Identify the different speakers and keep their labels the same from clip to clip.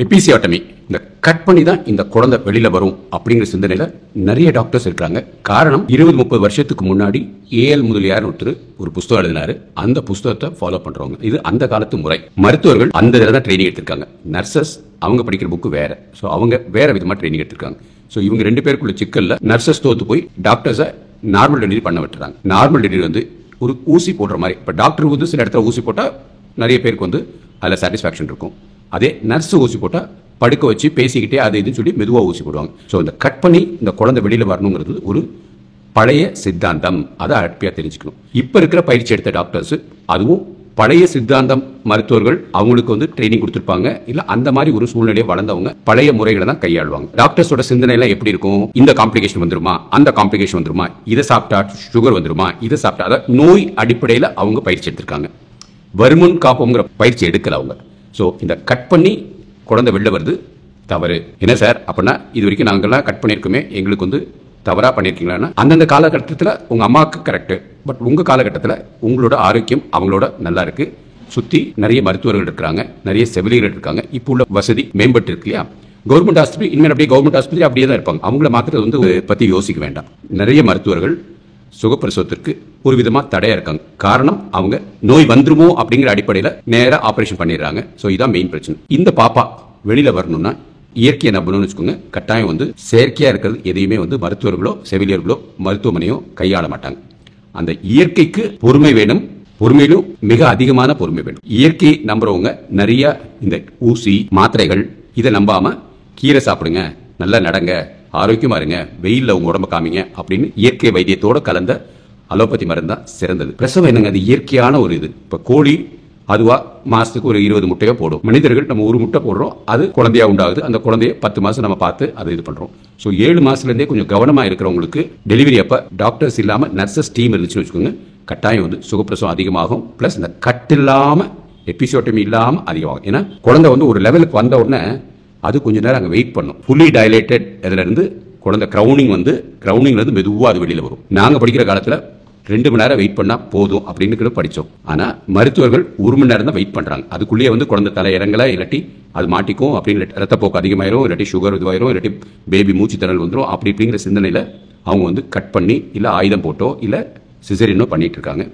Speaker 1: Episiotomy இந்த cut பண்ணி தான் இந்த குழந்தை வெளியில வரும் அப்படிங்கிற சிந்தனையில நிறைய டாக்டர்ஸ் இருக்காங்க. காரணம் 20-30 வருஷத்துக்கு முன்னாடி ஏஎல் முதலியார் ஒருத்தர் ஒரு புத்தகம் எழுதினாரு. அந்த புத்தகத்தை ஃபாலோ பண்றவங்க இது அந்த காலத்து முறை. மருத்துவர்கள் அந்த இதில் தான் ட்ரைனிங் எடுத்திருக்காங்க. நர்சஸ் அவங்க படிக்கிற புக்கு வேற. ஸோ அவங்க வேற விதமா ட்ரைனிங் எடுத்திருக்காங்க. ஸோ இவங்க 2 பேருக்குள்ள சிக்கல்ல நர்சஸ் தோத்து போய் டாக்டர்ஸை நார்மல் டெலிவரி பண்ண விட்டுறாங்க. நார்மல் டெலிவரி வந்து ஒரு ஊசி போடுற மாதிரி. இப்போ டாக்டர் வந்து சில இடத்துல ஊசி போட்டால் நிறைய பேருக்கு வந்து அதில் சாட்டிஸ்ஃபேக்ஷன் இருக்கும். அதே நர்ஸ் ஊசி போட்டால் படுக்க வச்சு பேசிக்கிட்டே அது இதுன்னு சொல்லி மெதுவாக ஊசி போடுவாங்க. ஸோ இந்த கட் பண்ணி இந்த குழந்தை வெளியில் வரணுங்கிறது ஒரு பழைய சித்தாந்தம். அதை அடிப்படையாக தெரிஞ்சுக்கணும். இப்போ இருக்கிற பயிற்சி எடுத்த டாக்டர்ஸ் அதுவும் பழைய சித்தாந்தம் மருத்துவர்கள் அவங்களுக்கு வந்து ட்ரைனிங் கொடுத்துருப்பாங்க. இல்லை அந்த மாதிரி ஒரு சூழ்நிலையை வளர்ந்தவங்க பழைய முறைகளை தான் கையாளுவாங்க. டாக்டர்ஸோட சிந்தனை எல்லாம் எப்படி இருக்கும்? இந்த காம்ப்ளிகேஷன் வந்துருமா, அந்த காம்ப்ளிகேஷன் வந்துருமா, இதை சாப்பிட்டா சுகர் வந்துருமா, இதை சாப்பிட்டா அதாவது நோய் அடிப்படையில் அவங்க பயிற்சி எடுத்திருக்காங்க. வருமுன் காப்போங்கிற பயிற்சி எடுக்கல அவங்க. ஸோ இந்த கட் பண்ணி குழந்தை வெளில வருது தவறு. என்ன சார் அப்படின்னா இது வரைக்கும் நாங்கள்லாம் கட் பண்ணியிருக்கோமே எங்களுக்கு வந்து தவறாக பண்ணியிருக்கீங்களான்னா அந்தந்த காலகட்டத்தில் உங்கள் அம்மாவுக்கு கரெக்டு. பட் உங்கள் காலகட்டத்தில் உங்களோட ஆரோக்கியம் அவங்களோட நல்லா இருக்கு. சுற்றி நிறைய மருத்துவர்கள் இருக்கிறாங்க, நிறைய செவிலியர்கள் இருக்காங்க. இப்போ உள்ள வசதி மேம்பட்டு இருக்கு இல்லையா? கவர்மெண்ட் ஆஸ்பத்திரி இனிமேல் அப்படியே கவர்மெண்ட் ஆஸ்பத்திரி அப்படியே தான் இருப்பாங்க. அவங்கள மாத்திரம் வந்து பற்றி யோசிக்க வேண்டாம். நிறைய மருத்துவர்கள் சுகப்பிரசவத்திற்கு ஒரு விதமா தடையா இருக்காங்க. காரணம் அவங்க நோய் வந்துருமோ அப்படிங்கிற அடிப்படையில் நேரா ஆபரேஷன் பண்ணிடுறாங்க. ஸோ இதான் மெயின் பிரச்சனை. இந்த பாப்பா வெளியில வரணும்னா இயற்கையை நம்பணும்னு வச்சுக்கோங்க. கட்டாயம் வந்து செயற்கையா இருக்கிறது எதையுமே வந்து மருத்துவர்களோ செவிலியர்களோ மருத்துவமனையோ கையாள மாட்டாங்க. அந்த இயற்கைக்கு பொறுமை வேணும். பொறுமையிலும் மிக அதிகமான பொறுமை வேணும். இயற்கையை நம்புறவங்க நிறைய இந்த ஊசி மாத்திரைகள் இதை நம்பாம கீரை சாப்பிடுங்க, நல்லா நடங்க, ஆரோக்கியமா இருங்க, வெயில்ல உங்க உடம்ப காமிங்க அப்படின்னு இயற்கை வைத்தியத்தோட கலந்த அலோபதி மருந்து தான் சிறந்தது. பிரசவம் என்னங்க, அது இயற்கையான ஒரு இது. இப்ப கோழி அதுவா மாசத்துக்கு ஒரு 20 முட்டையோ போடும். மனிதர்கள் நம்ம ஒரு முட்டை போடுறோம், அது குழந்தையா உண்டாகுது. அந்த குழந்தைய 10 மாசம் நம்ம பார்த்து அதை இது பண்றோம். ஸோ 7 மாசத்துல இருந்தே கொஞ்சம் கவனமா இருக்கிறவங்களுக்கு டெலிவரி அப்ப டாக்டர்ஸ் இல்லாம நர்சஸ் டீம் இருந்துச்சுன்னு வச்சுக்கோங்க, கட்டாயம் வந்து சுகப்பிரசவம் அதிகமாகும். பிளஸ் இந்த கட் இல்லாம எபிசியோட்டமி இல்லாம அதிகமாகும். ஏன்னா குழந்தை வந்து ஒரு லெவலுக்கு வந்த உடனே அது கொஞ்ச நேரம் அங்கே வெயிட் பண்ணும். ஃபுல்லி டைலேட்டட் இதுல இருந்து குழந்தை கிரவுனிங்ல இருந்து மெதுவாக அது வெளியில வரும். நாங்க படிக்கிற காலத்துல 2 மணி நேரம் வெயிட் பண்ணா போதும் அப்படின்னு படிச்சோம். ஆனா மருத்துவர்கள் 1 மணி நேரம் தான் வெயிட் பண்றாங்க. அதுக்குள்ளேயே வந்து குழந்தை தலை இறங்கல, இல்லாட்டி அது மாட்டிக்கும் அப்படின்னு ரத்தப்போக்கு அதிகமாயிரும், இல்லாட்டி சுகர் இதுவாயிரும், இல்லாட்டி பேபி மூச்சு திணறல் வந்துடும். அப்படி இப்படிங்கிற சிந்தனையில அவங்க வந்து கட் பண்ணி இல்ல ஆயுதம் போட்டோ இல்ல சிசேரியனோ பண்ணிட்டு இருக்காங்க.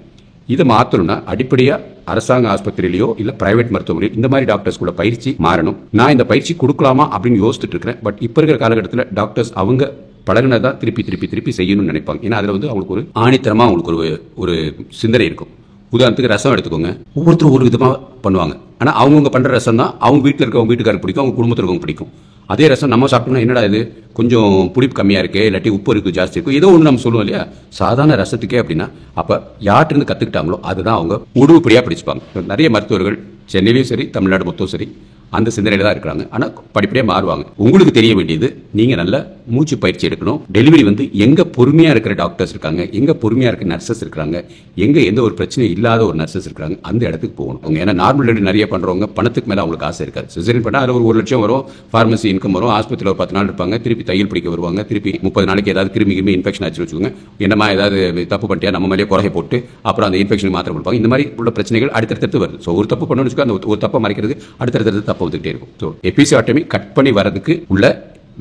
Speaker 1: இதை மாற்றணும்னா அடிப்படையா அரசாங்க ஆஸ்பத்திரியிலையோ இல்ல பிரைவேட் மருத்துவமனையோ இந்த மாதிரி டாக்டர்ஸ் கூட பயிற்சி மாறணும். நான் இந்த பயிற்சி கொடுக்கலாமா அப்படின்னு யோசிச்சுட்டு இருக்கிறேன். பட் இப்ப இருக்கிற காலகட்டத்தில் டாக்டர்ஸ் அவங்க பழகினதான் திருப்பி செய்யணும்னு நினைப்பாங்க. ஏன்னா அதுல வந்து அவங்களுக்கு ஒரு ஆணித்தரமா அவங்களுக்கு ஒரு சிந்தனை இருக்கும். உதாரணத்துக்கு ரசம் எடுத்துக்கோங்க. ஒவ்வொருத்தரும் ஒரு விதமா பண்ணுவாங்க. ஆனா அவங்கவுங்க பண்ற ரசம் தான் அவங்க வீட்டில் இருக்கவங்க வீட்டுக்காரருக்கு பிடிக்கும், அவங்க குடும்பத்தில் இருக்கவங்க பிடிக்கும். அதே ரசம் நம்ம சாப்பிட்டோம்னா என்னடா இது கொஞ்சம் புளிப்பு கம்மியா இருக்கு, இல்லாட்டி உப்பு இருக்கு ஜாஸ்தி இருக்கும், ஏதோ ஒன்று நம்ம சொல்லுவோம் இல்லையா? சாதாரண ரசத்துக்கே அப்படின்னா அப்ப யார்கிட்ட இருந்து கத்துக்கிட்டாங்களோ அதுதான் அவங்க உடுவுப்படியா பிடிச்சுப்பாங்க. நிறைய மருத்துவர்கள் சென்னையிலையும் சரி தமிழ்நாடு மொத்தம் சரி அந்த சிந்தனையில தான் இருக்கிறாங்க. ஆனா படிப்படியா மாறுவாங்க. உங்களுக்கு தெரிய வேண்டியது நீங்க நல்ல மூச்சு பயிற்சி எடுக்கணும். டெலிவரி வந்து எங்க பொறுமையா இருக்கிற டாக்டர்ஸ் இருக்காங்க, எங்க பொறுமையா இருக்கிற நர்சஸ் இருக்காங்க, எங்க எந்த ஒரு பிரச்சனையும் இல்லாத ஒரு நர்சஸ் இருக்காங்க, அந்த இடத்துக்கு போகணும். ஏன்னா நார்மல் டெலிவரி நிறைய பண்றவங்க பணத்துக்கு மேல அவங்களுக்கு ஆசை இருக்காது. சிசேரியன் பண்ணா அதுல ஒரு 1 லட்சம் வரும், பார்மசி இன்கம் வரும், ஆஸ்பத்திரியில் ஒரு 10 நாள் இருப்பாங்க, திருப்பி தையல் பிடிக்க வருவாங்க, திருப்பி 30 நாளைக்கு ஏதாவது கிருமி இன்ஃபெக்ஷன் ஆச்சு வச்சுக்கோங்க, என்னமா ஏதாவது தப்பு பண்ணிட்டியா நம்ம மேலே குறைய போட்டு அப்புறம் அந்த இன்ஃபெக்ஷன் மாத்திரை கொடுப்பாங்க. இந்த மாதிரி உள்ள பிரச்சனைகள் அடுத்தடுத்து வருது. ஸோ ஒரு தப்பு பண்ணணும்னு வச்சுக்கோ, அந்த ஒரு தப்பை மறைக்கிறது அடுத்தடுத்து தப்பு வந்துகிட்டே இருக்கும். ஸோ எபிசியோட்டமி கட் பண்ணி வர்றதுக்கு உள்ள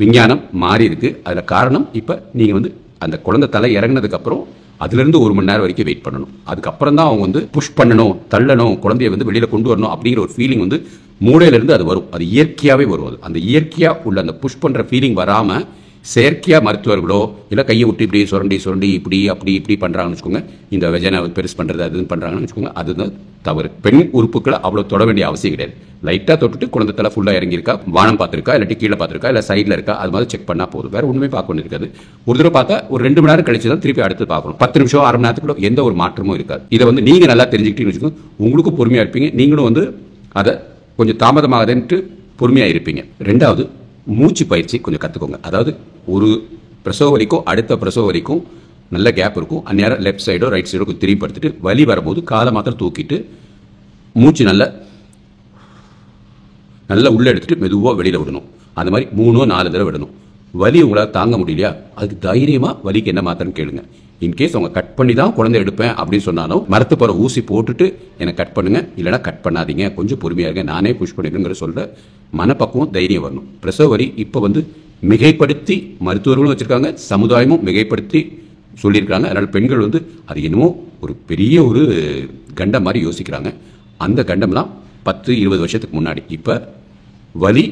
Speaker 1: விஞ்ஞானம் மாறி இருக்கு. அதுல காரணம் இப்ப நீங்க வந்து அந்த குழந்தை தலை இறங்கினதுக்கு அப்புறம் அதுல இருந்து 1 மணி நேரம் வரைக்கும் வெயிட் பண்ணணும். அதுக்கப்புறம் தான் அவங்க வந்து புஷ் பண்ணணும், தள்ளணும், குழந்தைய வந்து வெளியில கொண்டு வரணும் அப்படிங்கிற ஒரு ஃபீலிங் வந்து மூளையில இருந்து அது வரும். அது இயற்கையாவே வரும். அந்த இயற்கையா உள்ள அந்த புஷ் பண்ற ஃபீலிங் வராம செயற்கையா மருத்துவர்களோ இல்ல கையை விட்டு இப்படி சுரண்டி இப்படி பண்றாங்கன்னு வச்சுக்கோங்க, இந்த வெஜனை பெருசு பண்றது அது பண்றாங்கன்னு வச்சுக்கோங்க, அதுதான் தவறு. பெண் உறுப்புகளை அவ்வளவு தொட வேண்டிய அவசியம் கிடையாது. லைட்டா தொட்டுட்டு குழந்தை தலை ஃபுல்லா இறங்கியிருக்கா, வானம் பார்த்திருக்கா, இல்லாட்டி கீழே பார்த்திருக்கா, இல்ல சைட்ல இருக்கா, அது மாதிரி செக் பண்ணா போதும். வேற ஒண்ணுமே பார்க்க வேண்டியது இருக்காது. ஒரு தடவை பார்த்தா ஒரு 2 மணி நேரம் கழிச்சு தான் திருப்பி அடுத்து பார்க்கணும். 10 நிமிஷம் 1/2 மணி நேரத்துக்குள்ள எந்த ஒரு மாற்றமும் இருக்காது. இதை வந்து நீங்க நல்லா தெரிஞ்சுக்கிட்டீங்கன்னு வச்சுக்கோங்க, உங்களுக்கும் பொறுமையா இருப்பீங்க, நீங்களும் வந்து அதை கொஞ்சம் தாமதமாகதுன்ட்டு பொறுமையா இருப்பீங்க. 2வது மூச்சு பயிற்சி கொஞ்சம் கத்துக்கோங்க. அதாவது ஒரு பிரசவ வரைக்கும் அடுத்த பிரசவ வரைக்கும் நல்ல கேப் இருக்கும். அந்நேரம் லெஃப்ட் சைடோ ரைட் சைடோ திரும்பி படுத்துட்டு வலி வரும்போது காலை மாத்திரம் தூக்கிட்டு மூச்சு நல்லா உள்ள எடுத்துட்டு மெதுவாக வெளியில விடணும். அந்த மாதிரி 3-4 தடவை விடணும். வலி உங்களால் தாங்க முடியலையா, அதுக்கு தைரியமா வலிக்கு என்ன மாத்திரன்னு கேளுங்க. இன்கேஸ் அவங்க கட் பண்ணி தான் குழந்தை எடுப்பேன் அப்படின்னு சொன்னாலும் மரத்து போகிற ஊசி போட்டுட்டு எனக்கு கட் பண்ணுங்க, இல்லைனா கட் பண்ணாதீங்க, கொஞ்சம் பொறுமையாக இருங்க, நானே புஷ் பண்ணிடுங்கிற சொல்கிற மனப்பக்குவம் தைரியம் வரணும். பிரசவ வலி இப்போ வந்து மிகைப்படுத்தி மருத்துவர்களும் வச்சுருக்காங்க, சமுதாயமும் மிகைப்படுத்தி சொல்லியிருக்காங்க. அதனால் பெண்கள் வந்து அது என்னமோ ஒரு பெரிய ஒரு கண்டம் மாதிரி யோசிக்கிறாங்க. அந்த கண்டம்லாம் 10-20 வருஷத்துக்கு முன்னாடி. இப்போ வலி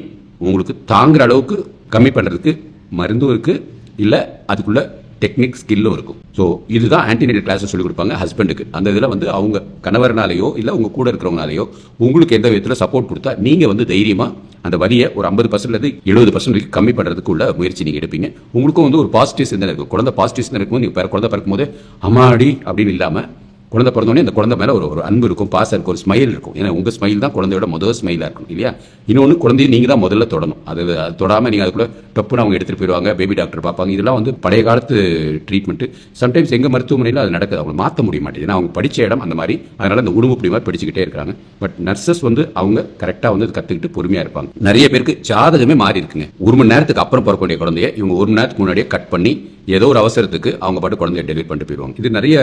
Speaker 1: உங்களுக்கு தாங்குற அளவுக்கு கம்மி பண்ணுறதுக்கு மருந்தும் இருக்குது, இல்லை அதுக்குள்ள டெக்னிக் ஸ்கில்லும் இருக்கும். ஸோ இதுதான் ஆன்டிநேட்டல் கிளாஸஸ் சொல்லிக் கொடுப்பாங்க ஹஸ்பண்டுக்கு. அந்த இதில் வந்து அவங்க கணவர்னாலேயோ இல்லை உங்கள் கூட இருக்கிறவங்கனாலேயோ உங்களுக்கு எந்த விதத்தில் சப்போர்ட் கொடுத்தா நீங்கள் வந்து தைரியமாக அந்த வலியை ஒரு 50% 70% கம்மி பண்ணுறதுக்குள்ள முயற்சி நீங்கள் எடுப்பீங்க. உங்களுக்கும் வந்து ஒரு பாசிட்டிவ் சிந்தனை இருக்கும். குழந்தை பாசிட்டிவ் சிந்தனை இருக்கும்போது நீங்கள் குழந்தை பிறக்கும்போது அம்மாடி அப்படின்னு இல்லாமல் குழந்தை பிறந்தோடனே அந்த குழந்தை மேலே ஒரு அன்பு இருக்கும், பாசம் இருக்கும், ஒரு ஸ்மைல் இருக்கும். ஏன்னா உங்கள் ஸ்மைல் தான் குழந்தையோட முதல் ஸ்மைலாக இருக்கும் இல்லையா? இன்னொன்று குழந்தையை நீங்கள் தான் முதல்ல தொடணும். அது தொடாமல் நீங்கள் அதுக்குள்ளே டப்புன்னு அவங்க எடுத்துகிட்டு போயிடுவாங்க, பேபி டாக்டர் பார்ப்பாங்க. இதெல்லாம் வந்து பழைய காலத்து ட்ரீட்மெண்ட்டு. சம்டைம்ஸ் எங்கள் மருத்துவமனையில் அது நடக்குது, அவங்க மாற்ற முடிய மாட்டேங்குது. ஏன்னா அவங்க படித்த இடம் அந்த மாதிரி, அதனால் அந்த உணவு அப்படி மாதிரி படிச்சுக்கிட்டே இருக்கிறாங்க. பட் நர்சஸ் வந்து அவங்க கரெக்டாக வந்து கற்றுக்கிட்டு பொறுமையாக இருப்பாங்க. நிறைய பேருக்கு ஜாதகமே மாறி இருக்குங்க. 1 மணி நேரத்துக்கு அப்புறம் பிறக்க வேண்டிய குழந்தைய இவங்க 1 மணி நேரத்துக்கு முன்னாடியே கட் பண்ணி ஏதோ ஒரு அவசரத்துக்கு அவங்க பாட்டு குழந்தைய டெலிவரி பண்ணிட்டு போயிடுவாங்க. இது நிறைய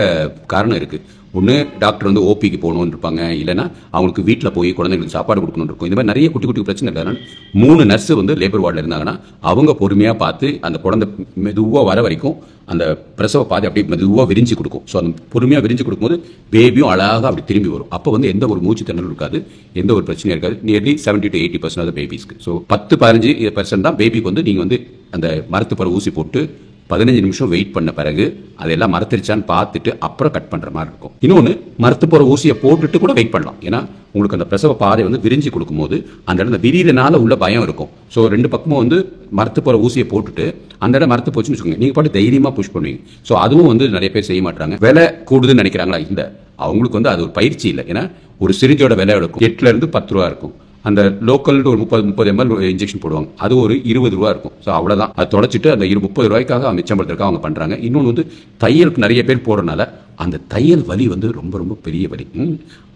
Speaker 1: காரணம் இருக்குது. ஒன்று டாக்டர் வந்து ஓபிக்கு போகணும்னு இருப்பாங்க, இல்லைனா அவங்களுக்கு வீட்டில் போய் குழந்தைங்களுக்கு சாப்பாடு கொடுக்கணும்னு இருக்கும். இந்த மாதிரி நிறைய குட்டி குட்டி பிரச்சனை இருக்கிறதுனால 3 நர்ஸு வந்து லேபர் வார்டில் இருந்தாங்கன்னா அவங்க பொறுமையாக பார்த்து அந்த குழந்தை மெதுவாக வர வரைக்கும் அந்த பிரசவ பாதை அப்படியே மெதுவாக விரிஞ்சு கொடுக்கும். ஸோ அந்த பொறுமையாக விரிஞ்சு கொடுக்கும்போது பேபியும் அழகாக அப்படி திரும்பி வரும். அப்போ வந்து எந்த ஒரு மூச்சு திணறலும் இருக்காது, எந்த ஒரு பிரச்சனையும் இருக்காது. Nearly 70-80% of பேபிஸ்க்கு. ஸோ 10-15% தான் பேபிக்கு வந்து நீங்கள் வந்து அந்த மரத்து பற ஊசி போட்டு 15 நிமிஷம் வெயிட் பண்ண பிறகு அதெல்லாம் மரத்திருச்சான்னு பார்த்துட்டு அப்புறம் கட் பண்ணுற மாதிரி இருக்கும். இன்னொன்று மரத்து போகிற ஊசியை போட்டுட்டு கூட வெயிட் பண்ணலாம். ஏன்னா உங்களுக்கு அந்த பிரசவ பாதை வந்து விரிஞ்சு கொடுக்கும்போது அந்த இடத்துல விரியிறனால உள்ள பயம் இருக்கும். ஸோ 2 பக்கமும் வந்து மரத்து போகிற ஊசியை போட்டுட்டு அந்த இடம் மரத்து போச்சுன்னு வச்சுக்கோங்க, நீங்கள் பாட்டு தைரியமாக புஷ் பண்ணுவீங்க. ஸோ அதுவும் வந்து நிறைய பேர் செய்ய மாட்டாங்க. விலை கூடுதுன்னு நினைக்கிறாங்களா? இல்லை, அவங்களுக்கு வந்து அது ஒரு பயிற்சி இல்லை. ஏன்னா ஒரு சிரிஞ்சோட விலை இருக்கும் 8 to 10 ரூபா இருக்கும். அந்த லோக்கல் ஒரு 30 ml இன்ஜெக்ஷன் போடுவாங்க, அது ஒரு 20 ரூபா இருக்கும். ஸோ அவ்வளோதான். அதை தொடச்சிட்டு அந்த 30 ரூபாய்க்காக மிச்சப்படுத்துறதுக்காக அவங்க பண்ணுறாங்க. இன்னொன்று வந்து தையலுக்கு நிறைய பேர் போடுறதுனால அந்த தையல் வலி வந்து ரொம்ப ரொம்ப பெரிய வலி.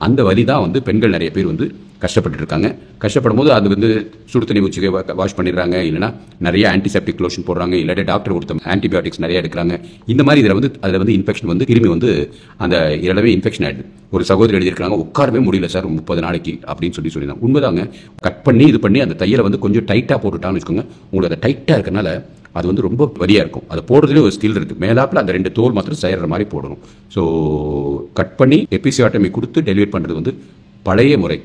Speaker 1: அந்த வலி தான் வந்து பெண்கள் நிறைய பேர் வந்து கஷ்டப்பட்டு இருக்காங்க. கஷ்டப்படும் போது அது வந்து சுடு தண்ணி ஊற்றி வாஷ் பண்ணிடுறாங்க, இல்லைனா நிறைய ஆன்டிசெப்டிக் லோஷன் போடுறாங்க, இல்லாட்டி டாக்டர் கொடுத்த ஆன்டிபயோட்டிக்ஸ் நிறைய எடுக்கிறாங்க. இந்த மாதிரி அதில் வந்து இன்ஃபெக்ஷன் வந்து கிருமி வந்து அந்த இடமே இன்ஃபெக்ஷன் ஆகிடுது. ஒரு சகோதரி எழுதியிருக்காங்க, உட்காரவே முடியல சார் 30 நாளைக்கு அப்படின்னு சொல்லியிருந்தாங்க. உண்மைதாங்க. கட் பண்ணி இது பண்ணி அந்த தையலை வந்து கொஞ்சம் டைட்டாக போட்டுட்டான்னு வச்சுக்கோங்க, உங்களுக்கு அதை டைட்டாக இருக்கனால அது வந்து ரொம்ப வலியாக இருக்கும். அதை போடுறதுலேயே ஒரு ஸ்கில் இருக்குது. மேலாப்பில் அந்த 2 தோல் மாத்திரம் செய்கிற மாதிரி போடணும். ஸோ கட் பண்ணி எபிசியாட்டமி கொடுத்து டெலிவரி பண்ணுறது வந்து பழைய முறை.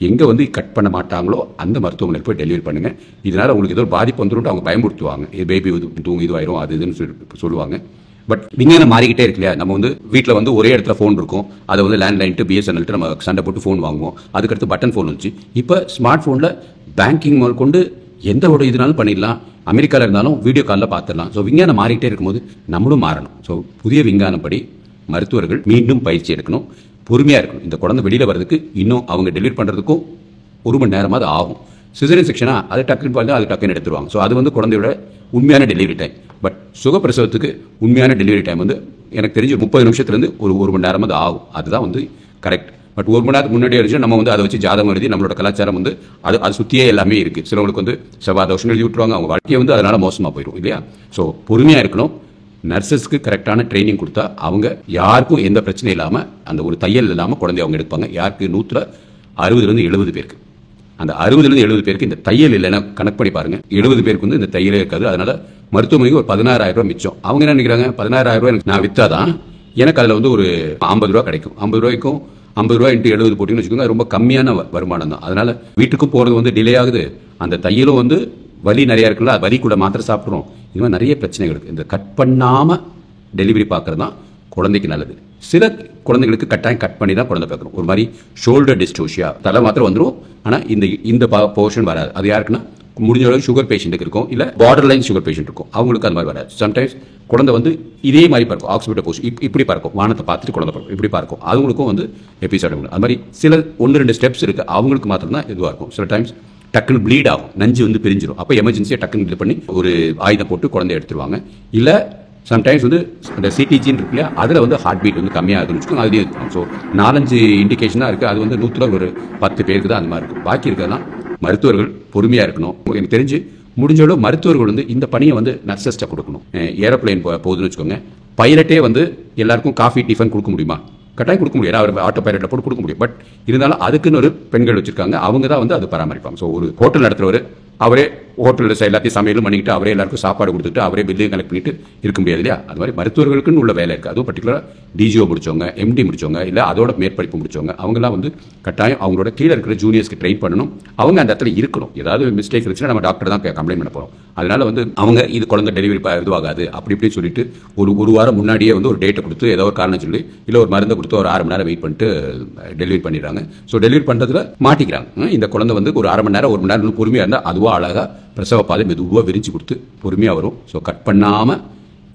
Speaker 1: எங்கே வந்து கட் பண்ண மாட்டாங்களோ அந்த மருத்துவமனையில் போய் டெலிவரி பண்ணுங்கள். இதனால் உங்களுக்கு ஏதோ ஒரு பாதிப்பு வந்துடும் அவங்க பயமுறுத்துவாங்க. பேபி இதுவாயிரும் அது இதுன்னு சொல்லுவாங்க. பட் விஞ்ஞானம் மாறிக்கிட்டே இருக்கு இல்லையா? நம்ம வந்து வீட்டில் வந்து ஒரே இடத்துல ஃபோன் இருக்கும், அதை வந்து லேண்ட்லைன் டு பிஎஸ்என்எல் நம்ம சண்டை போட்டு ஃபோன் வாங்குவோம். அதுக்கடுத்து பட்டன் ஃபோன் வந்துச்சு. இப்போ ஸ்மார்ட் ஃபோனில் பேங்கிங் முதல் கொண்டு எந்த ஒரு இதனாலும் பண்ணிடலாம். அமெரிக்காவில் இருந்தாலும் வீடியோ காலில் பார்த்துடலாம். ஸோ விஞ்ஞானம் மாறிக்கிட்டே இருக்கும்போது நம்மளும் மாறணும். ஸோ புதிய விஞ்ஞானப்படி மருத்துவர்கள் மீண்டும் பயிற்சி எடுக்கணும், பொறுமையாக இருக்கணும். இந்த குழந்தை வெளியில் வர்றதுக்கு இன்னும் அவங்க டெலிவரி பண்ணுறதுக்கும் 1 மணி நேரமாவது ஆகும். சிசரியன் செக்ஷனாக அதை டக்குன்னு பார்த்தா அது டக்குன்னு எடுத்துருவாங்க. ஸோ அது வந்து குழந்தையோட உண்மையான டெலிவரி டைம். பட் சுகப்பிரசவத்துக்கு உண்மையான டெலிவரி டைம் வந்து எனக்கு தெரிஞ்சு 30 நிமிஷத்துலேருந்து ஒரு 1 மணி நேரமாவது ஆகும். அதுதான் வந்து கரெக்ட். பட் 1 மணி நேரத்துக்கு முன்னாடி இருந்துச்சு நம்ம வந்து அதை வச்சு ஜாதகம் எழுதி நம்மளோட கலாச்சாரம் வந்து அது சுற்றியே எல்லாமே இருக்குது. சிலவங்களுக்கு வந்து செவ்வாய் தோஷம் எழுதி விட்டுருவாங்க, அவங்க வாழ்க்கையை வந்து அதனால் மோசமாக போயிடும் இல்லையா? ஸோ பொறுமையாக இருக்கணும். நர்சஸ்க்கு கரெக்டான ட்ரைனிங் கொடுத்தா அவங்க யாருக்கும் எந்த பிரச்சனையும் இல்லாமல் அந்த ஒரு தையல் இல்லாமல் குழந்தைய அவங்க எடுப்பாங்க. யாருக்கு 160-70 பேருக்கு, அந்த 60-70 பேருக்கு இந்த தையல் இல்லைன்னா கணக்கு பண்ணி பாருங்க, 70 பேருக்கு வந்து இந்த தையலே இருக்காது. அதனால மருத்துவமனைக்கு ஒரு 16,000 ரூபாய் மிச்சம். அவங்க என்ன நினைக்கிறாங்க, 16,000 ரூபாய் நான் வித்தாதான் எனக்கு அதில் வந்து ஒரு 50 ரூபா கிடைக்கும். 50 ரூபாய்க்கும் 50 ரூபாய் × 70 போட்டிங்கன்னு வச்சுக்கோங்க, ரொம்ப கம்மியான வருமானம் தான். அதனால வீட்டுக்கும் போகிறது வந்து டிலே ஆகுது, அந்த தையலும் வந்து வலி நிறையா இருக்குல்ல, வலி கூட மாத்திரை சாப்பிட்றோம். இது மாதிரி நிறைய பிரச்சனைகள் இருக்குது. இந்த கட் பண்ணாமல் டெலிவரி பார்க்குறது தான் குழந்தைக்கு நல்லது. சில குழந்தைகளுக்கு கட்டாயம் கட் பண்ணி தான் குழந்தை பார்க்குறோம். ஒரு மாதிரி ஷோல்டர் டிஸ்டோஷியா தலை மாத்திரம் வந்துடும், ஆனால் இந்த போர்ஷன் வராது. அது யாருக்குன்னா முடிஞ்ச அளவுக்கு சுகர் பேஷண்ட்டுக்கு இருக்கும், இல்லை பார்டர் லைன் சுகர் பேஷண்ட் இருக்கும், அவங்களுக்கு அது மாதிரி வராது. சம்டைம்ஸ் குழந்தை வந்து இதே மாதிரி பார்க்கும், ஆக்சிபிட்டல் போஸ்ட் இப்படி பார்க்கும், வானத்தை பார்த்துட்டு குழந்தை பார்க்கும், இப்படி பார்க்கும். அவங்களுக்கும் வந்து எபிசோட் அது மாதிரி சில 1-2 ஸ்டெப்ஸ் இருக்குது, அவங்களுக்கு மாத்திரம் தான் இதுவாக இருக்கும். சில டைம்ஸ் டக்குன்னு ப்ளீட் ஆகும், நஞ்சு வந்து பிரிஞ்சிடும். அப்போ எமர்ஜென்சியாக டக்குன்னு இது பண்ணி ஒரு ஆயுதம் போட்டு குழந்தைய எடுத்துருவாங்க. இல்லை சம்டைம்ஸ் வந்து இந்த சிடிஜின்னு இருக்கு இல்லையா, அதில் வந்து ஹார்ட் பீட் வந்து கம்மியாகுதுன்னு வச்சுக்கோங்க, அதுலேயே இருக்கும். ஸோ 4-5 இண்டிகேஷன் தான் இருக்குது. அது வந்து 100ல் ஒரு 10 பேருக்கு தான் அந்த மாதிரி இருக்கும். பாக்கி இருக்கிறதுலாம் மருத்துவர்கள் பொறுமையாக இருக்கணும். எனக்கு தெரிஞ்சு முடிஞ்ச அளவு மருத்துவர்கள் வந்து இந்த பணியை வந்து நர்சஸ்ட்டை கொடுக்கணும். ஏரோப்ளைன் போகுதுன்னு வச்சுக்கோங்க, பைலட்டே வந்து எல்லாருக்கும் காஃபி டிஃபன் கொடுக்க முடியுமா? கட்டாயம் கொடுக்க முடியும். அவர் ஆட்டோ பைலட்டில் போட்டு கொடுக்க முடியும். பட் இருந்தாலும் அதுக்குன்னு ஒரு பெண்கள் வச்சிருக்காங்க. அவங்க தான் வந்து அது பராமரிப்பாங்க. ஸோ ஒரு ஹோட்டல் நடத்துறவர் அவரே ஹோட்டலில் எல்லாத்தையும் சமையலும் பண்ணிக்கிட்டு அவரே எல்லாருக்கும் சாப்பாடு கொடுத்துட்டு அவரே பில்லையும் கலெக்ட் பண்ணிட்டு இருக்க முடியாது இல்லையா? அது மாதிரி மருத்துவர்களுக்குன்னு உள்ள வேலை இருக்குது. அதுவும் பர்டிகுலராக டிஜிஓ முடிச்சவங்க, எம்டி முடிச்சவங்க, இல்லை அதோட மேற்படிப்பு முடிச்சவங்க அவங்கெல்லாம் வந்து கட்டாயம் அவங்களோட கீழே இருக்கிற ஜூனியர்ஸ்க்கு ட்ரெயின் பண்ணணும். அவங்க அந்த இடத்துல இருக்கணும். ஏதாவது மிஸ்டேக் இருந்துச்சுன்னா நம்ம டாக்டர் தான் கம்ப்ளைண்ட் பண்ண போகிறோம். அதனால வந்து அவங்க இது குழந்தை டெலிவரி இதுவாகாது அப்படி இப்படின்னு சொல்லிட்டு ஒரு வாரம் முன்னாடியே வந்து ஒரு டேட்டை கொடுத்து ஏதோ ஒரு காரணம் சொல்லி இல்லை ஒரு மருந்தை கொடுத்து ஒரு 6 மணி நேரம் வெயிட் பண்ணிட்டு டெலிவரி பண்ணிடுறாங்க. ஸோ டெலிவரி பண்ணுறதுல மாட்டிக்கிறாங்க. இந்த குழந்தை வந்து ஒரு 1/2 மணி நேரம் 1 மணி நேரம் பொறுமையாக இருந்தால் அதுவாக அழகாக பிரசவ பாதை மெதுவாக விரிச்சு கொடுத்து பொறுமையாக வரும். ஸோ கட் பண்ணாமல்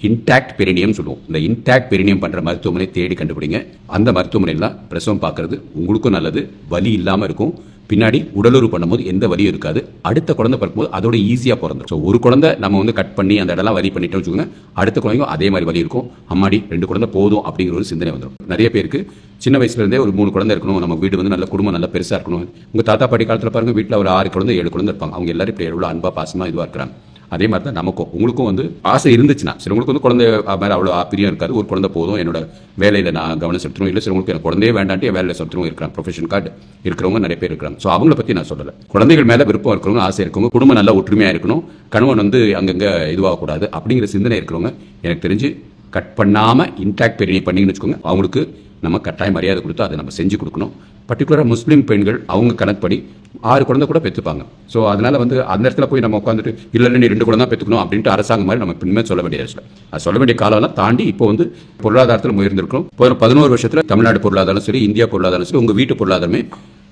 Speaker 1: இன்டாக்ட் பெரினியம் சொல்லுவோம். இந்த இன்டாக்ட் பெரினியம் பண்ணுற மருத்துவமனை தேடி கண்டுபிடிங்க. அந்த மருத்துவமனையில் பிரசவம் பார்க்கறது உங்களுக்கும் நல்லது, வலி இல்லாமல் இருக்கும். பின்னாடி உடலுறவு பண்ணும்போது எந்த வலியும் இருக்காது. அடுத்த குழந்தை பிறக்கும்போது அதோட ஈஸியாக பிறந்துடும். ஸோ ஒரு குழந்தை நம்ம வந்து கட் பண்ணி அந்த இடம்லாம் வலி பண்ணிட்டோம்னு வச்சுக்கோங்க, அடுத்த குழந்தைக்கும் அதே மாதிரி வலி இருக்கும். அம்மாடி 2 குழந்தை போதும் அப்படிங்கிற ஒரு சிந்தனை வந்துடும். நிறைய பேருக்கு சின்ன வயசுலேருந்தே ஒரு 3 குழந்தை இருக்கணும், நம்ம வீடு வந்து நல்ல குடும்பம் நல்லா பெருசாக இருக்கணும். உங்கள் தாத்தா பாட்டி காலத்தில் பாருங்கள், வீட்டில் ஒரு 6 குழந்தை 7 குழந்தை இருப்பாங்க. அவங்க எல்லாரும் இப்படி எவ்வளோ அன்பா பாசமாக இதுவாக இருக்கிறாங்க. அதே மாதிரி தான் நமக்கும் உங்களுக்கும் வந்து ஆசை இருந்துச்சுன்னா, சிலவங்களுக்கு வந்து குழந்தை மேலே அவ்வளோ பிரியம் இருக்காது. ஒரு குழந்தை போதும், என்னோட வேலையில் நான் கவனம் செலுத்தணும். இல்லை சிலவங்களுக்கு எனக்கு குழந்தையே வேண்டான்ட்டு என் வேலையில் செலுத்தணும் இருக்கிறாங்க. ப்ரொஃபஷன் கார்டு இருக்கிறவங்க நிறைய பேர் இருக்கிறாங்க. ஸோ அவங்கள பற்றி நான் சொல்லலை. குழந்தைகள் மேலே விருப்பம் இருக்கிறவங்க, ஆசை இருக்கிறவங்க, குடும்பம் நல்லா ஒற்றுமையாக இருக்கணும், கணவன் வந்து அங்கங்கே இதுவாகக்கூடாது அப்படிங்கிற சிந்தனை இருக்கிறவங்க எனக்கு தெரிஞ்சு கட் பண்ணாமல் இன்டாக்ட் பெரிய பண்ணிங்கன்னு வச்சுக்கோங்க. அவங்களுக்கு நம்ம கட்டாயம் மரியாதை கொடுத்து அதை நம்ம செஞ்சு கொடுக்கணும். பர்டிகுலராக முஸ்லீம் பெண்கள் அவங்க கணக்குப்படி 6 குழந்தை கூட பெற்றுப்பாங்க. ஸோ அதனால வந்து அந்த இடத்துல போய் நம்ம உட்காந்துட்டு இல்லை நீ 2 குழந்தை பெற்றுக்கணும் அப்படின்ட்டு அரசாங்கம் மாதிரி நம்ம இனிமேல் சொல்ல வேண்டிய இல்லை. அது சொல்ல வேண்டிய காலம்லாம் தாண்டி இப்போ வந்து பொருளாதாரத்தில் உயர்ந்திருக்கிறோம். 11 வருஷத்தில் தமிழ்நாடு பொருளாதாரம் சரி, இந்தியா பொருளாதாரம் சரி, உங்கள் வீட்டு பொருளாதாரமே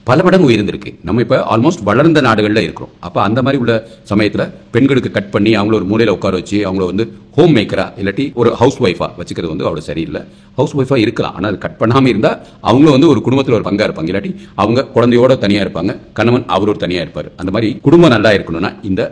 Speaker 1: பல மடங்கு உயர்ந்திருக்கு. நம்ம இப்போ ஆல்மோஸ்ட் வளர்ந்த நாடுகளில் இருக்கிறோம். அப்போ அந்த மாதிரி உள்ள சமயத்தில் பெண்களுக்கு கட் பண்ணி அவங்கள ஒரு மூலையில் உட்கார வச்சு அவங்கள வந்து ஹோம் மேக்கராக இல்லாட்டி ஒரு ஹவுஸ் ஒய்ஃபாக வச்சுக்கிறது வந்து அவ்வளோ சரியில்லை. ஹவுஸ் ஒய்ஃபாக இருக்கலாம், ஆனால் அது கட் பண்ணாமல் இருந்தால் அவங்களும் வந்து ஒரு குடும்பத்தில் ஒரு பங்காக இருப்பாங்க. இல்லாட்டி அவங்க குழந்தையோட தனியாக இருப்பாங்க, கணவன் அவர் ஒரு தனியாக இருப்பார். அந்த மாதிரி குடும்பம் நல்லா இருக்கணும்னா இந்த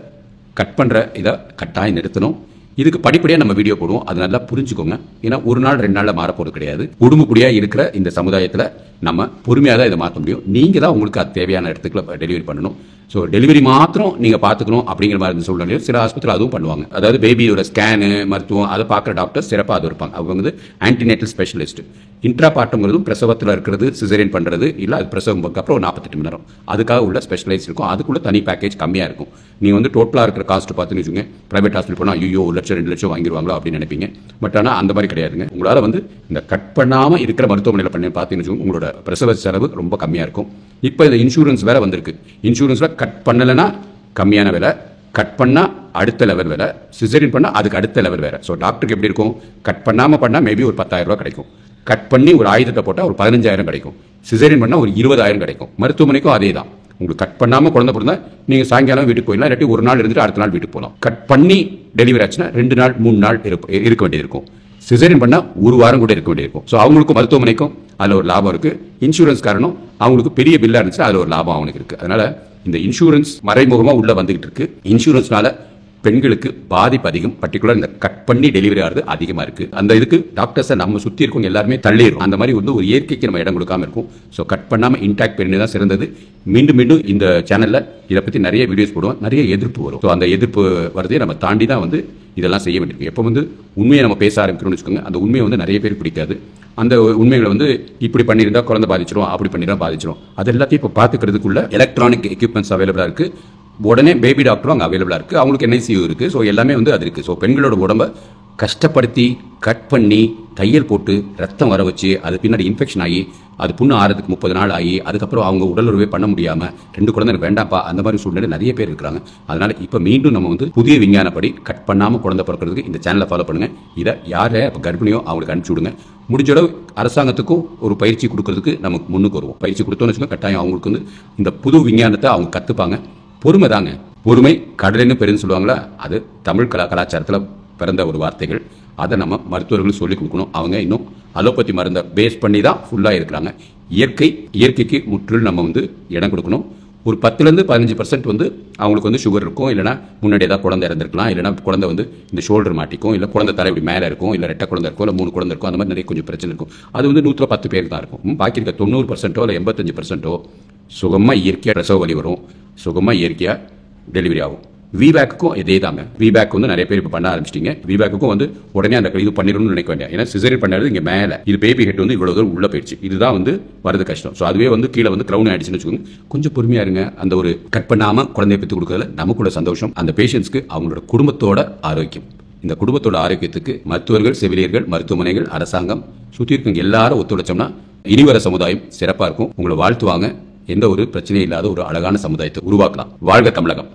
Speaker 1: கட் பண்ணுற இதை கட்டாயம் நிறுத்தணும். இதுக்கு படிப்படியாக நம்ம வீடியோ போடுவோம், அது நல்லா புரிஞ்சுக்கோங்க. ஏன்னா ஒரு நாள் 2 நாளில் மாறப்போறது கிடையாது. உடம்புக்குடியாக இருக்கிற இந்த சமுதாயத்தில் நம்ம பொறுமையாக தான் இதை மாற்ற முடியும். நீங்கள் தான் உங்களுக்கு அது தேவையான இடத்துக்குள்ள டெலிவரி பண்ணணும். ஸோ டெலிவரி மாத்திரம் நீங்கள் பார்த்துக்கணும் அப்படிங்கிற மாதிரி இருந்த சூழ்நிலையில் சில ஆஸ்பத்திரி அதுவும் பண்ணுவாங்க. அதாவது பேபியோட ஸ்கேனு மருத்துவம் அதை பார்க்குற டாக்டர் சிறப்பாக அது இருப்பாங்க. அவங்க வந்து ஆன்டினேட்டல் ஸ்பெஷலிஸ்ட். இன்ட்ரா பார்ட்டங்கிறதும் பிரசவத்தில் இருக்கிறது, சிசரியன் பண்ணுறது இல்லை, அது பிரசவம் அப்புறம் 48 மணி நேரம் அதுக்காக உள்ள ஸ்பெஷலைஸ் இருக்கும். அதுக்குள்ள தனி பேக்கேஜ் கம்மியாக இருக்கும். நீங்கள் வந்து டோட்டலாக இருக்கிற காஸ்ட் பார்த்துன்னு வச்சுங்க, ப்ரைவேட் ஹாஸ்பிட்டல் போனால் ஐயோ 1 லட்சம் 2 லட்சம் வாங்கிடுவாங்களோ அப்படின்னு நினைப்பீங்க. பட் ஆனால் அந்த மாதிரி கிடையாதுங்க. உங்களால் வந்து இந்த கட் பண்ணாமல் இருக்கிற மருத்துவமனையில் பண்ணி பார்த்தீங்கன்னு வச்சுக்கோங்க, உங்களோட பிரசவ செலவு ரொம்ப கம்மியாக இருக்கும். இப்போ இந்த இன்சூரன்ஸ் வேற வந்திருக்கு. இன்சூரன்ஸில் கட் பண்ணலைன்னா கம்மியான விலை, கட் பண்ணால் அடுத்த லெவல் வேலை, சிசரின் பண்ணால் அதுக்கு அடுத்த லெவல் வேறு. ஸோ டாக்டருக்கு எப்படி இருக்கும், கட் பண்ணாமல் பண்ணால் மேபி ஒரு 10,000 ரூபா கிடைக்கும், கட் பண்ணி ஒரு ஆயுதத்தை போட்டால் ஒரு 15,000 கிடைக்கும், சிசரின் பண்ணால் ஒரு 20,000 கிடைக்கும். மருத்துவமனைக்கும் அதே தான். உங்களுக்கு கட் பண்ணாமல் குழந்தை பிறந்தா நீங்கள் சாயங்காலம் வீட்டுக்கு போயிடலாம், இல்லாட்டி ஒரு நாள் இருந்துட்டு அடுத்த நாள் வீட்டுக்கு போகலாம். கட் பண்ணி டெலிவரி ஆச்சுன்னா 2 நாள் 3 நாள் இருக்க வேண்டியது இருக்கும். சிசரின் பண்ணால் 1 வாரம் கூட இருக்க வேண்டியிருக்கும். ஸோ அவங்களுக்கும் மருத்துவமனைக்கும் அதில் ஒரு லாபம் இருக்குது. இன்சூரன்ஸ் காரணம் அவங்களுக்கு பெரிய பில்லாக இருந்துச்சுன்னா அதில் ஒரு லாபம் அவனுக்கு இருக்குது. அதனால் இந்த இன்சூரன்ஸ் மறைமுகமாக உள்ளே வந்துகிட்டு இருக்கு. இன்சூரன்ஸ்னால பெண்களுக்கு பாதிப்பு அதிகம். பர்டிகுலர் இந்த கட் பண்ணி டெலிவரி ஆகிறது அதிகமாக இருக்குது. அந்த இதுக்கு டாக்டர்ஸை நம்ம சுற்றி இருக்கவங்க எல்லாருமே தள்ளிடும். அந்த மாதிரி வந்து ஒரு இயற்கைக்கு நம்ம இடம் கொடுக்காம இருக்கும். ஸோ கட் பண்ணாமல் இன்டாக்ட் பண்ணி தான் சிறந்தது. மீண்டும் மீண்டும் இந்த சேனலில் இதை பற்றி நிறைய வீடியோஸ் போடுவோம். நிறைய எதிர்ப்பு வரும். ஸோ அந்த எதிர்ப்பு வரதையே நம்ம தாண்டி தான் வந்து இதெல்லாம் செய்ய வேண்டியிருக்கு. எப்போ வந்து உண்மையை நம்ம பேச ஆரம்பிக்கிறோம்னு வச்சுக்கோங்க, அந்த உண்மையை வந்து நிறைய பேர் பிடிக்காது. அந்த உண்மைகளை வந்து இப்படி பண்ணியிருந்தா குழந்தை பாதிச்சிடும், அப்படி பண்ணியிருந்தா பாதிச்சிடும். அது எல்லாத்தையும் இப்போ பார்த்துக்கிறதுக்குள்ள எலக்ட்ரானிக் எக்யூப்மெண்ட்ஸ் அவைலபிளாக இருக்குது. உடனே பேபி டாக்டரும் அங்கே அவைலபிளாக இருக்குது. அவங்களுக்கு NICU இருக்குது. ஸோ எல்லாமே வந்து அது இருக்குது. ஸோ பெண்களோட உடம்பை கஷ்டப்படுத்தி கட் பண்ணி தையல் போட்டு ரத்தம் வர வச்சு அது பின்னாடி இன்ஃபெக்ஷன் ஆகி அது புண்ணு ஆறதுக்கு 30 நாள் ஆகி அதுக்கப்புறம் அவங்க உடலுறவே பண்ண முடியாமல் 2 குழந்தை வேண்டாப்பா அந்த மாதிரி சூழ்நிலை நிறைய பேர் இருக்கிறாங்க. அதனால் இப்போ மீண்டும் நம்ம வந்து புதிய விஞ்ஞானப்படி கட் பண்ணாமல் குழந்தை பிறக்கிறதுக்கு இந்த சேனலை ஃபாலோ பண்ணுங்கள். இதை யாரை இப்போ கர்ப்பிணியோ அவங்களுக்கு அனுப்பிச்சி விடுங்க. முடிஞ்ச அளவு அரசாங்கத்துக்கும் ஒரு பயிற்சி கொடுக்கறதுக்கு நமக்கு முன்னுக்கு வருவோம். பயிற்சி கொடுத்தோன்னு வச்சுக்கோங்க, கட்டாயம் அவங்களுக்கு வந்து இந்த புது விஞ்ஞானத்தை அவங்க கற்றுப்பாங்க. பொறுமை தாங்க, பொறுமை கடலின்னு பெருன்னு சொல்லுவாங்களா, அது தமிழ் கலாச்சாரத்தில் பிறந்த ஒரு வார்த்தைகள். அதை நம்ம மருத்துவர்கள் சொல்லிக் கொடுக்கணும். அவங்க இன்னும் அலோபதி மருந்தை பேஸ் பண்ணி தான் ஃபுல்லாக இருக்கிறாங்க. இயற்கைக்கு முற்றிலும் நம்ம வந்து இடம் கொடுக்கணும். ஒரு 10-15% வந்து அவங்களுக்கு வந்து சுகர் இருக்கும், இல்லைனா முன்னாடி ஏதாவது குழந்தை இறந்துருக்கலாம், இல்லைனா குழந்தை வந்து இந்த ஷோல்டர் மாட்டிக்கும், இல்லை குழந்தை தலை இப்படி மேலே இருக்கும், இல்லை 2 குழந்தை இருக்கும், இல்லை 3 குழந்தை இருக்கும். அந்த மாதிரி நிறைய கொஞ்சம் பிரச்சனை இருக்கும். அது வந்து 110 பேருக்கு தான் இருக்கும். பாக்கி இருக்க 90% இல்லை 85% சுகமாக இயற்கையாக பிரசவ வலி வரும், சுகமாக இயற்கையாக டெலிவரி ஆகும். விபேக்கும் இதே தாங்க. விபேக் வந்து நிறைய பேர் இப்போ பண்ண ஆரம்பிச்சிட்டீங்க. விபேக்கும் வந்து உடனே அந்த இது பண்ணிடணும்னு நினைக்க வேண்டிய, ஏன்னா சிசரியன் பண்ணது இங்கே மேலே, இது பேபி ஹெட் வந்து இவ்வளோ தூரம் உள்ள போயிடுச்சு. இதுதான் வந்து வரது கஷ்டம். ஸோ அதுவே வந்து கீழே வந்து கிரவுன் ஆயிடுச்சுன்னு வச்சுக்கோங்க. கொஞ்சம் பொறுமையா இருங்க. அந்த ஒரு கட் பண்ணாமல் குழந்தைய பெற்று கொடுக்கறதுல நமக்குள்ள சந்தோஷம், அந்த பேஷண்ட்ஸ்க்கு அவங்களோட குடும்பத்தோட ஆரோக்கியம். இந்த குடும்பத்தோட ஆரோக்கியத்துக்கு மருத்துவர்கள், செவிலியர்கள், மருத்துவமனைகள், அரசாங்கம் சுற்றி இருக்கவங்க எல்லாரும் ஒத்துழைச்சோம்னா இனிவர சமுதாயம் சிறப்பாக இருக்கும். உங்களை வாழ்த்துவாங்க. எந்த ஒரு பிரச்சனையும் இல்லாத ஒரு அழகான சமுதாயத்தை உருவாக்கலாம். வாழ்க தமிழகம்.